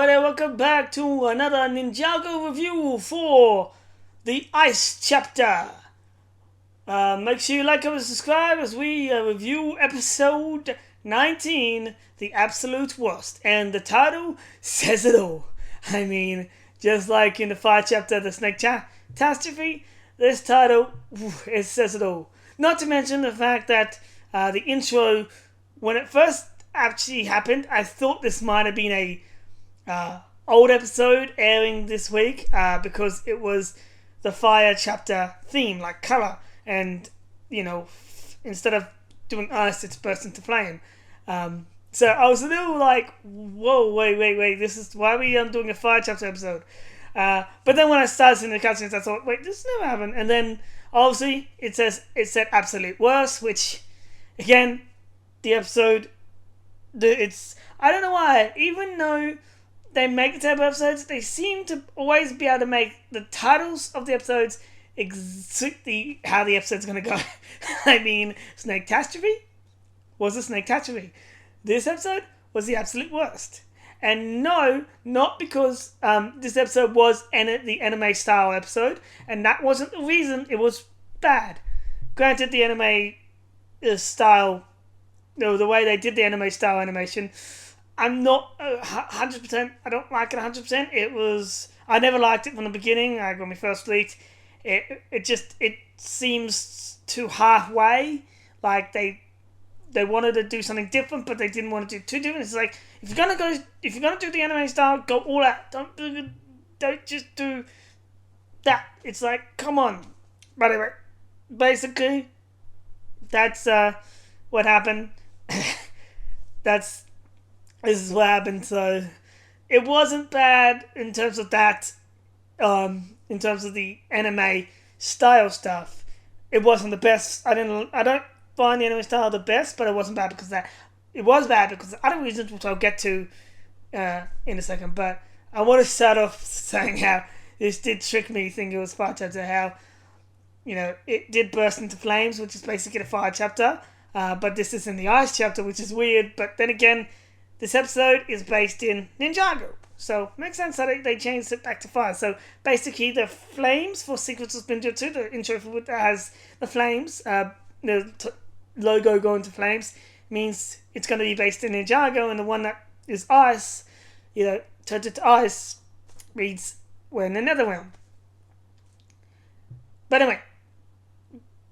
there, welcome back to another Ninjago review for the Ice chapter. Make sure you like, comment, subscribe as we review episode 19, The Absolute Worst. And the title says it all. I mean, just like in the fire chapter, The Snake Catastrophe, this title, it says it all. Not to mention the fact that the intro, when it first actually happened, I thought this might have been a old episode airing this week because it was the fire chapter theme, like color, and instead of doing ice, it's burst into flame. So I was a little like, whoa, wait, this is why are we doing a fire chapter episode? But then when I started seeing the cutscenes, I thought, wait, this never happened. And then obviously it said absolute worst, which again, the episode, I don't know why, even though they make the type of episodes, they seem to always be able to make the titles of the episodes exactly how the episode's going to go. I mean, Snake Catastrophe was a Snake Catastrophe. This episode was the absolute worst. And no, not because this episode was the anime style episode, and that wasn't the reason it was bad. Granted, the anime style, the way they did the anime style animation, I'm not 100%. I don't like it 100%. I never liked it from the beginning. When we first leaked, it seems too halfway. Like they wanted to do something different, but they didn't want to do too different. It's like if you're gonna do the anime style, go all out. Don't just do that. It's like, come on. But anyway, basically, that's what happened. This is what happened. So it wasn't bad in terms of that. In terms of the anime style stuff, it wasn't the best. I don't find the anime style the best, but it wasn't bad because of that. It was bad because of other reasons, which I'll get to in a second. But I want to start off saying how this did trick me thinking it was fire chapter. How it did burst into flames, which is basically the fire chapter. But this is in the ice chapter, which is weird. But then again, this episode is based in Ninjago. So it makes sense that they changed it back to fire. So basically the flames for Secrets of Spinjitzu, the intro for it has the flames, the logo going to flames, means it's going to be based in Ninjago, and the one that is ice, turns it to ice, reads we're in the Netherrealm. But anyway,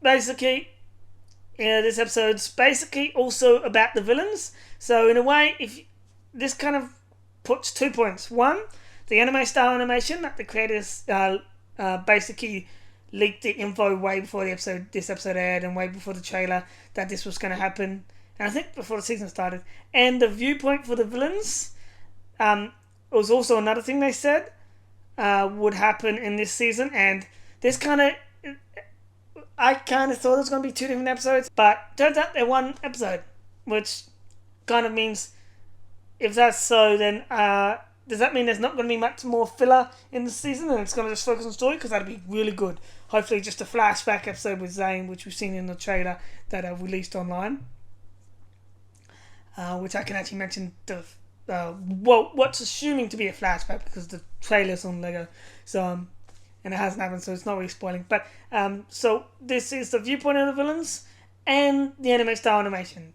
basically, this episode's basically also about the villains. So in a way, if this kind of puts 2 points. One, the anime style animation that the creators basically leaked the info way before this episode aired, and way before the trailer that this was going to happen, and I think before the season started. And the viewpoint for the villains was also another thing they said would happen in this season, and this I kind of thought it was going to be 2 different episodes, but turns out they're one episode, which kind of means, if that's so, then does that mean there's not going to be much more filler in the season and it's going to just focus on story? Because that'd be really good. Hopefully just a flashback episode with Zane, which we've seen in the trailer that I've released online. Which I can actually mention what's assuming to be a flashback because the trailer's on Lego. So, and it hasn't happened, so it's not really spoiling. But, so this is the viewpoint of the villains and the anime style animation.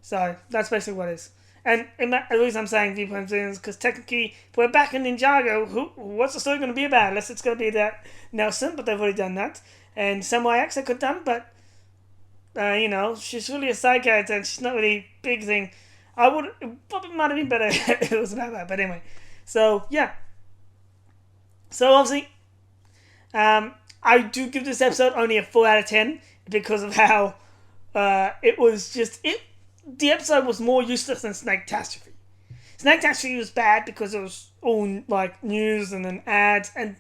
So, that's basically what it is. And the reason I'm saying viewpoint is because technically, if we're back in Ninjago, what's the story going to be about? Unless it's going to be that Nelson, but they've already done that. And Samurai X they could have done, but, she's really a side character and she's not really a big thing. It probably might have been better if it was about that, but anyway. So, yeah. So, obviously, I do give this episode only a 4 out of 10 because of how it was just... The episode was more useless than Snake Catastrophe. Snake Catastrophe was bad because it was all like news and then ads and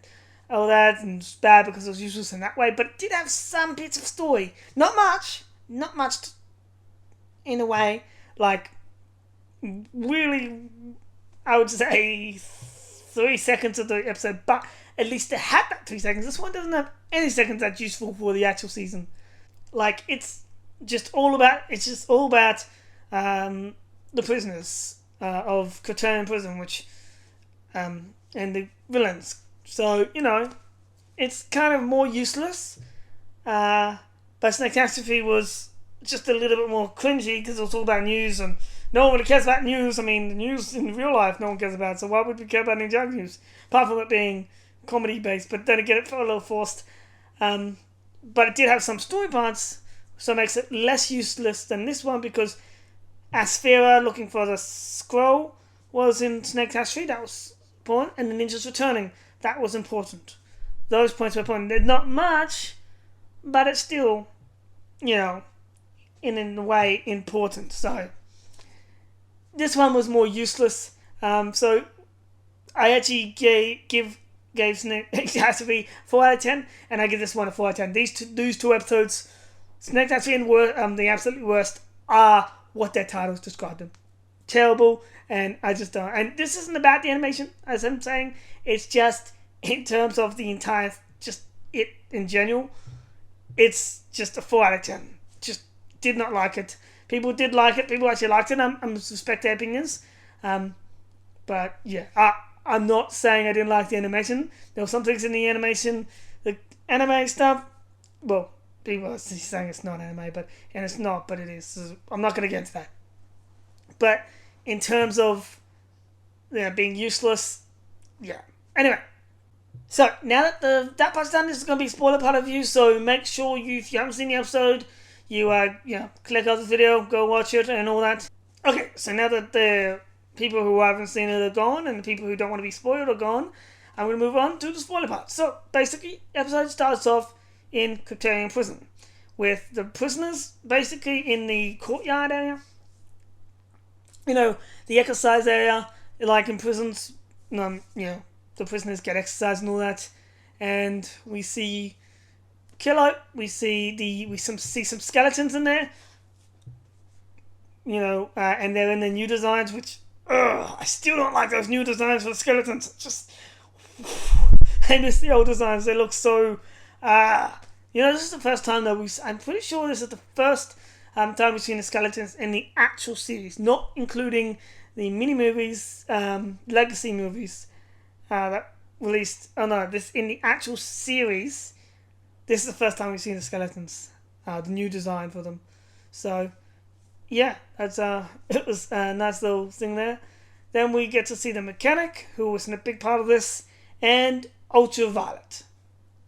all that, and it was bad because it was useless in that way, but it did have some bits of story. Not much in a way. Like, really, I would say 3 seconds of the episode, but at least it had that 3 seconds. This one doesn't have any seconds that's useful for the actual season. Like, it's just all about the prisoners of Kraturn prison, which and the villains. So, it's kind of more useless. But Snakecatastrophe was just a little bit more cringy because it was all about news, and no one really cares about news. I mean, the news in real life no one cares about, so why would we care about Ninjago news? Apart from it being comedy based, but then again, it felt a little forced. But it did have some story parts, so it makes it less useless than this one, because Asphera looking for the scroll was in Snakecatastrophe, that was important, and the ninjas returning, that was important. Those points were important. They're not much, but it's still, in a way, important. So this one was more useless. So I actually gave Snakecatastrophe 4 out of 10, and I give this one a 4 out of 10. These two episodes, Snakecatastrophe and the absolutely worst, are what their titles describe them. Terrible, and I just don't. And this isn't about the animation, as I'm saying. It's just in terms of the entire, just it in general. It's just a 4 out of 10. Just did not like it. People did like it. People actually liked it. I suspect their opinions. But yeah, I'm not saying I didn't like the animation. There were some things in the animation, the anime stuff. Well, people are saying it's not anime, and it's not, but it is. So I'm not going to get into that. But in terms of being useless, yeah. Anyway, so now that that part's done, this is going to be a spoiler part of you. So make sure if you haven't seen the episode, you click off the video, go watch it, and all that. Okay, so now that the people who haven't seen it are gone, and the people who don't want to be spoiled are gone, I'm going to move on to the spoiler part. So basically, the episode starts off in Kryptonian prison, with the prisoners basically in the courtyard area. The exercise area, like in prisons, the prisoners get exercise and all that. And we see Kilo, we see see some skeletons in there. And they're in the new designs, which I still don't like those new designs for the skeletons. Just I miss the old designs. They look so this is the first time that I'm pretty sure this is the first time we've seen the skeletons in the actual series, not including the mini movies, legacy movies that released. Oh no, this in the actual series. This is the first time we've seen the skeletons, the new design for them. So yeah, that's it was a nice little thing there. Then we get to see the mechanic, who was in a big part of this, and Ultraviolet.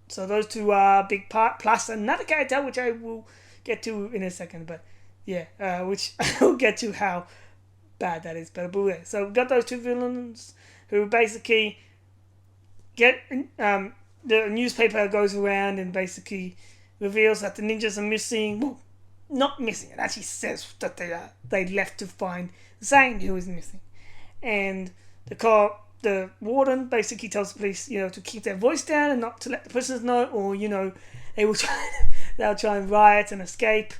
So those two are a big part, plus another character which I will get to in a second, but yeah, which I will get to how bad that is. But yeah, so we've got those two villains who basically get the newspaper goes around and basically reveals that the ninjas are missing. Well, not missing. It actually says that they left to find Zane, who is missing, and the warden basically tells the police, to keep their voice down and not to let the prisoners know, or they'll try and riot and escape.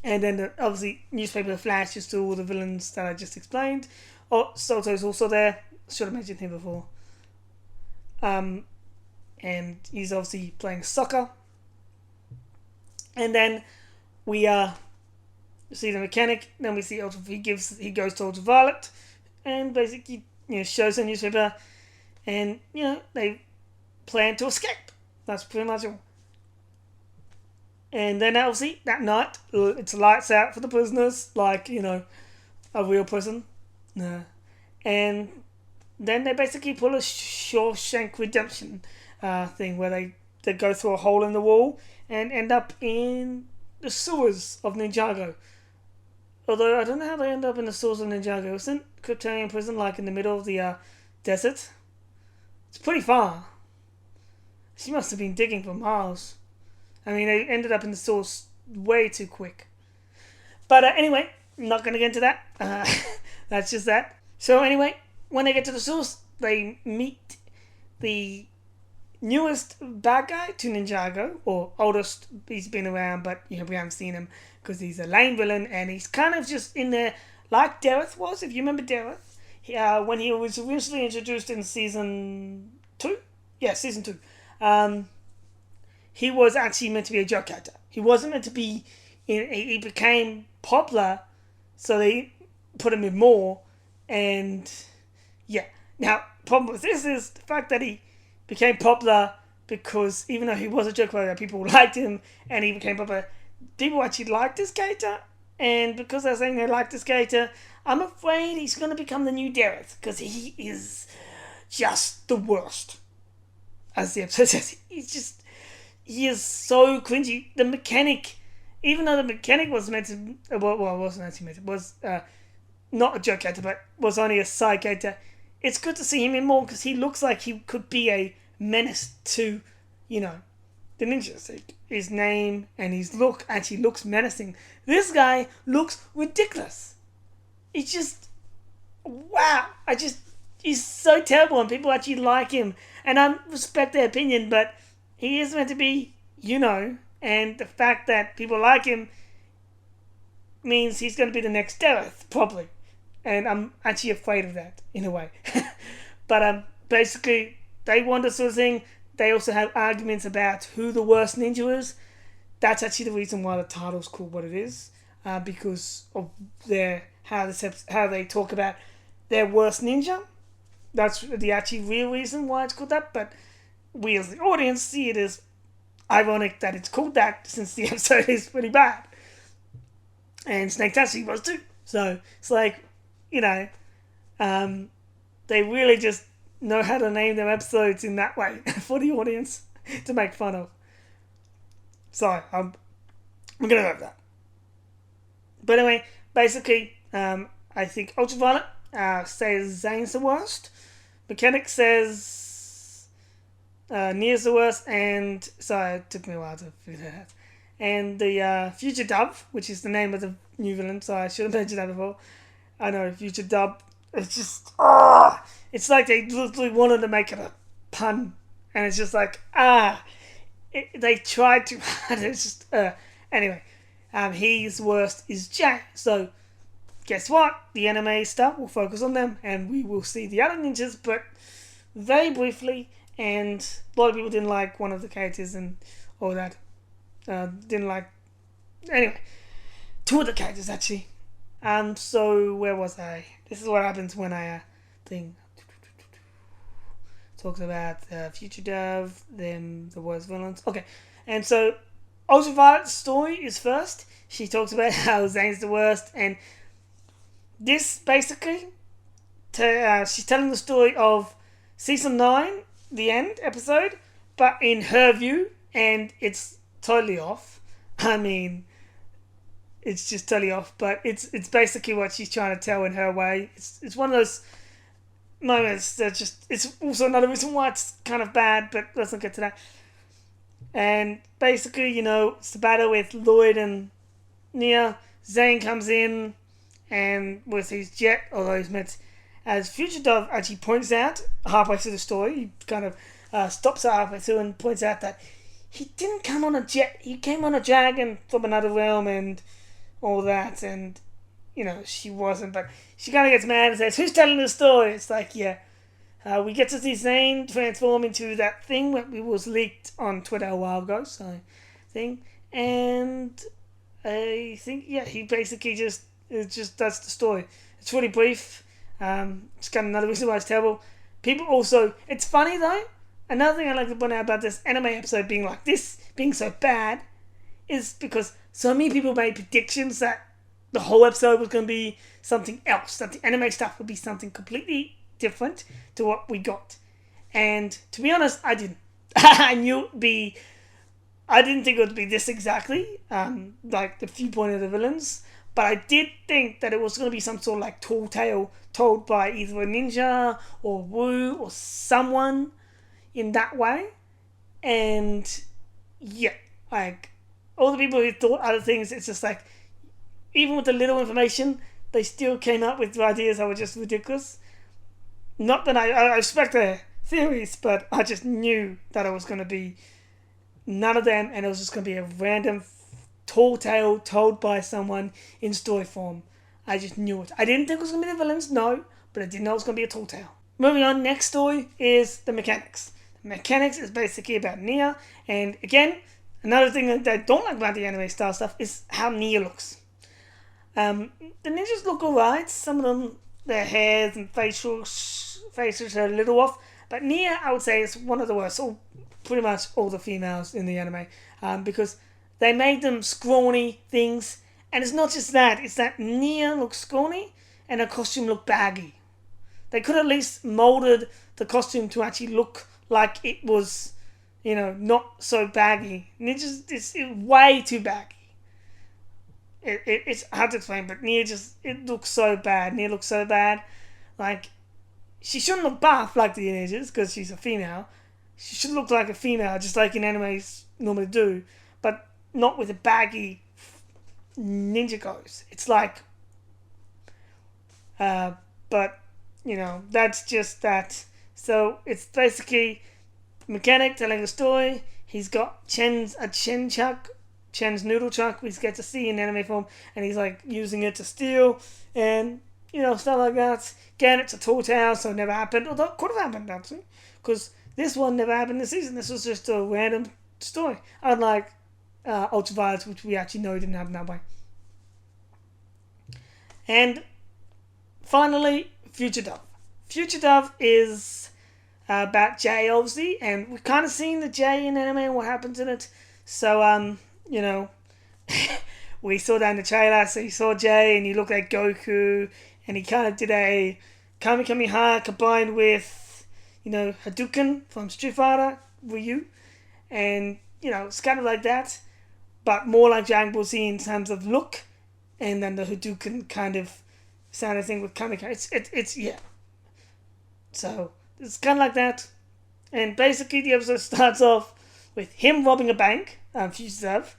And then obviously newspaper flashes to all the villains that I just explained. Oh, Soto's also there. Should have mentioned him before. And he's obviously playing soccer. And then we see the mechanic. Then we see he goes to Ultraviolet, and basically shows the newspaper, and they plan to escape. That's pretty much all. And then obviously that night it's lights out for the prisoners, like a real prison. And then they basically pull a Shawshank Redemption thing, where they go through a hole in the wall and end up in the sewers of Ninjago. Although I don't know how they end up in the sewers of Ninjago. Isn't Kryptonian prison like in the middle of the desert? It's pretty far. She must have been digging for miles. I mean, they ended up in the sewers way too quick. But anyway, I'm not going to get into that. That's just that. So anyway, when they get to the sewers, they meet the newest bad guy to Ninjago, or oldest. He's been around, but we haven't seen him because he's a lame villain, and he's kind of just in there like Dareth was. If you remember Dareth, when he was originally introduced in season 2, season 2, he was actually meant to be a joke character. He wasn't meant to be. He became popular, so they put him in more, and Yeah. Now, problem with this is the fact that he became popular because even though he was a joke player, people liked him and he became popular. People actually liked this character, and because they're saying they liked this character, I'm afraid he's going to become the new Dareth because he is just the worst. As the episode says, he is so cringy. The mechanic, even though the mechanic was meant to, well, it wasn't actually meant to, was not a joke character, but was only a side character. It's good to see him in more because he looks like he could be a menace to, the ninjas. His name and his look actually looks menacing. This guy looks ridiculous. It's just, wow. He's so terrible and people actually like him. And I respect their opinion, but he is meant to be, and the fact that people like him means he's going to be the next Dareth, probably. And I'm actually afraid of that, in a way. But basically, they want this sort of thing. They also have arguments about who the worst ninja is. That's actually the reason why the title's called what it is. Because of how they talk about their worst ninja. That's the actually real reason why it's called that. But we as the audience see it as ironic that it's called that since the episode is pretty bad. And Snake Tashi was too. So it's like, they really just know how to name their episodes in that way for the audience to make fun of. So I'm going to go with that. But anyway, basically, I think Ultraviolet says Zane's the worst. Mechanic says Nia's the worst. And so it took me a while to figure that out. And the Future Dove, which is the name of the new villain, so I should have mentioned that before. I know, Future Dove, it's just, it's like they literally wanted to make it a pun. And it's just like, they tried too hard. It's just, anyway, his worst is Jack. So, guess what? The anime stuff will focus on them, and we will see the other ninjas, but very briefly. And a lot of people didn't like one of the characters and all that. Didn't like. Anyway, two of the characters actually. So where was I? This is what happens when I talks about Future Dove, them the worst villains. Okay, and so Ultraviolet's story is first. She talks about how Zane's the worst, and this basically, she's telling the story of season 9, the end episode, but in her view, and it's totally off. I mean, it's just totally off, but it's basically what she's trying to tell in her way. It's one of those moments that just, it's also another reason why it's kind of bad, but let's not get to that. And basically, it's the battle with Lloyd and Nia. Zane comes in and with his jet, although he's meant, as Future Dove actually points out halfway through the story, he kind of stops her halfway through and points out that he didn't come on a jet, he came on a dragon from another realm and all that, and she wasn't, but she kind of gets mad and says, who's telling the story? It's like, we get to see Zane transform into that thing that was leaked on Twitter a while ago, and I think, he basically just that's the story. It's really brief. It's kind of another reason why it's terrible. People also, it's funny though, another thing I'd like to point out about this anime episode being like this, being so bad, is because so many people made predictions that the whole episode was going to be something else, that the anime stuff would be something completely different to what we got. And to be honest, I didn't. I didn't think it would be this exactly, like the viewpoint of the villains, but I did think that it was going to be some sort of like tall tale told by either a ninja or Wu or someone in that way. And like all the people who thought other things, it's just like, even with the little information, they still came up with ideas that were just ridiculous. Not that I respect their theories, but I just knew that it was going to be none of them, and it was just going to be a random tall tale told by someone in story form. I just knew it. I didn't think it was going to be the villains, no, but I did know it was going to be a tall tale. Moving on, next story is the mechanics. The mechanics is basically about Nia, and again, another thing that I don't like about the anime style stuff is how Nia looks. The ninjas look alright. Some of them, their hairs and facial faces are a little off. But Nia, I would say, is one of the worst. Pretty much all the females in the anime. Because they made them scrawny things. And it's not just that. It's that Nia looks scrawny and her costume looked baggy. They could at least molded the costume to actually look like it was, not so baggy. It's way too baggy. It's hard to explain, but Nia it looks so bad. Nia looks so bad. Like, she shouldn't look buff like the ninjas because she's a female. She should look like a female, just like in animes normally do, but not with a baggy Ninjagos. It's like, but that's just that. So it's basically mechanic telling a story. He's got Chen's noodle chuck, we get to see in anime form, and he's like using it to steal and stuff like that. Again, it's a tall tale, so it never happened. Although it could have happened actually, because this one never happened this season. This was just a random story, unlike Ultraviolet, which we actually know didn't happen that way. And finally, Future Dove. Future Dove is about Jay, obviously, and we've kind of seen the Jay in anime and what happens in it. So, we saw that in the trailer. So you saw Jay and he looked like Goku, and he kind of did a Kamehameha combined with, Hadouken from Street Fighter, Ryu. And, it's kind of like that, but more like Dragon Ball Z in terms of look, and then the Hadouken kind of sounding thing with Kamehameha. It's yeah. So, it's kind of like that. And basically the episode starts off with him robbing a bank, Future Dove.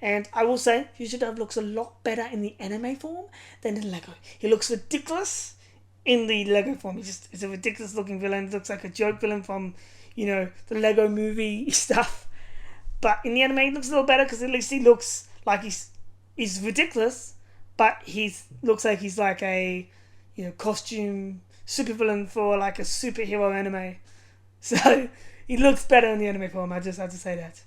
And I will say, Future Dove looks a lot better in the anime form than in Lego. He looks ridiculous in the Lego form. He's a ridiculous looking villain. He looks like a joke villain from, the Lego movie stuff. But in the anime, he looks a little better because at least he looks like he's ridiculous, but looks like he's like a, costume supervillain for like a superhero anime. So he looks better in the anime form. I just have to say that.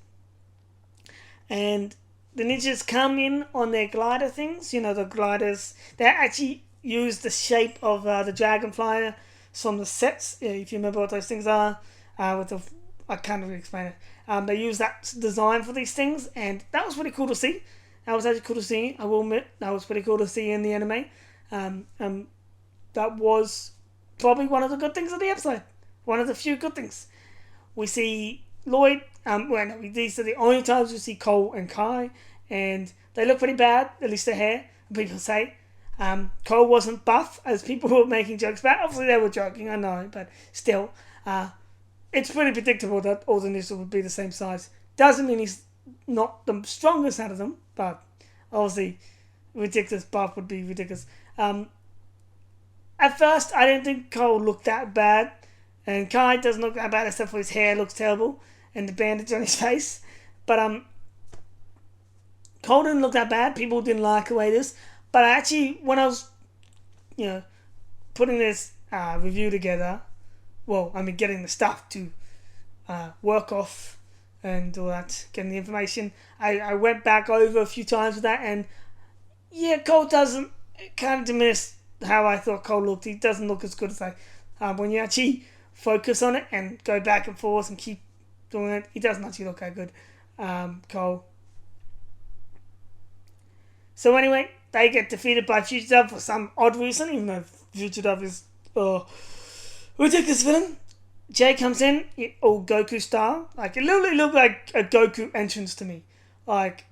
And the ninjas come in on their glider things. The gliders, they actually use the shape of the dragonfly from the sets, if you remember what those things are. I can't really explain it. They use that design for these things, and that was pretty cool to see. That was actually cool to see. I will admit, that was pretty cool to see in the anime. That was probably one of the good things of the episode. One of the few good things. We see Lloyd. These are the only times we see Cole and Kai, and they look pretty bad. At least their hair. People say. Cole wasn't buff, as people were making jokes about. Obviously, they were joking. I know, but still, it's pretty predictable that all the ninjas would be the same size. Doesn't mean he's not the strongest out of them, but obviously, ridiculous buff would be ridiculous. At first, I didn't think Cole looked that bad, and Kai doesn't look that bad except for his hair looks terrible and the bandage on his face. But Cole didn't look that bad. People didn't like the way it is. But actually, when I was, putting this review together, getting the stuff to work off and all that, getting the information, I went back over a few times with that, and yeah, Cole doesn't, it kind of diminished how I thought Cole looked. He doesn't look as good as when you actually focus on it and go back and forth and keep doing it, he doesn't actually look that good, Cole. So anyway, they get defeated by Future Dove for some odd reason, even though Future Dove is ridiculous villain. Jay comes in, all Goku style. Like, it literally looked like a Goku entrance to me. Like,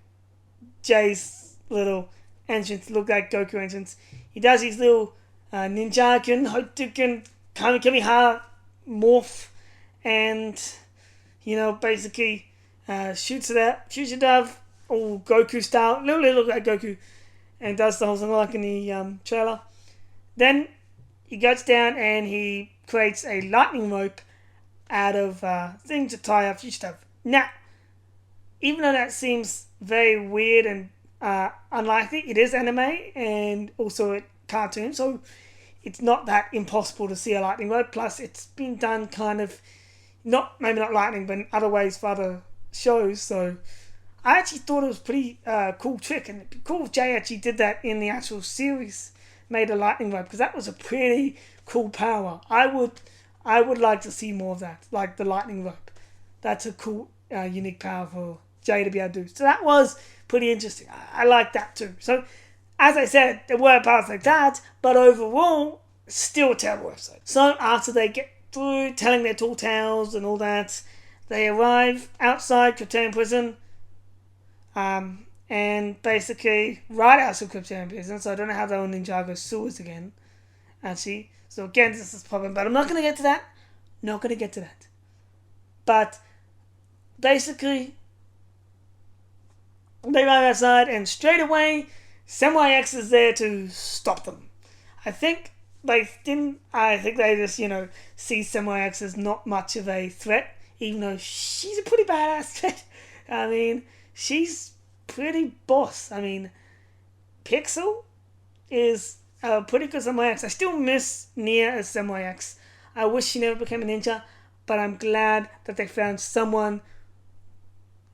Jay's little entrance looked like Goku entrance. He does his little Ninjago, Hadouken, Kamehameha morph, and, basically shoots it out. Future Dove, all Goku style, literally look like Goku, and does the whole thing like in the trailer. Then he goes down and he creates a lightning rope out of thing to tie up Future Dove. Now, even though that seems very weird and unlikely, it is anime and also a cartoon, so it's not that impossible to see a lightning rope. Plus, it's been done kind of, maybe not lightning, but in other ways for other shows, so I actually thought it was a pretty cool trick, and it'd be cool if Jay actually did that in the actual series, made a lightning rope, because that was a pretty cool power. I would I would like to see more of that, like the lightning rope. That's a cool, unique power for Jay to be able to do. So that was pretty interesting. I like that too. So, as I said, there were parts like that, but overall, still a terrible episode. So after they get through telling their tall tales and all that, they arrive outside Kryptonian prison, and basically right outside Kryptonian prison. So I don't know how they're on Ninjago sewers again, actually. So again, this is a problem, but I'm not going to get to that. Not going to get to that. But basically, they arrive outside, and straight away, Samurai X is there to stop them. I think they just, see Samurai X as not much of a threat, even though she's a pretty badass threat. I mean, she's pretty boss. I mean, Pixel is a pretty good Samurai X. I still miss Nia as Samurai X. I wish she never became a ninja, but I'm glad that they found someone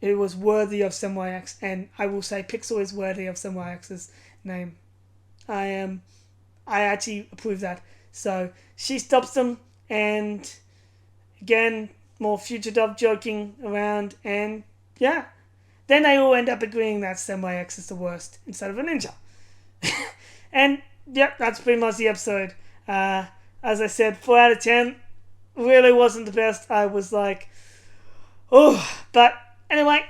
who was worthy of Samurai X, and I will say Pixel is worthy of Samurai X's name. I actually approve that. So she stops them, and again, more future dub joking around, and yeah. Then they all end up agreeing that Samurai X is the worst instead of a ninja. And yep, that's pretty much the episode. As I said, 4 out of 10. Really wasn't the best. I was like, oh. But anyway,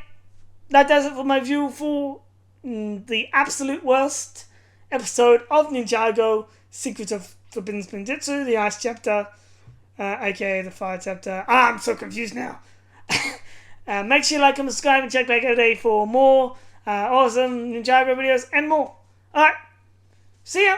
that does it for my view for the absolute worst episode of Ninjago Secrets of Forbidden Spinjitzu, the Ice Chapter, aka the Fire Chapter. I'm so confused now. Make sure you like and subscribe and check back every day for more awesome Ninjago videos and more. Alright, see ya!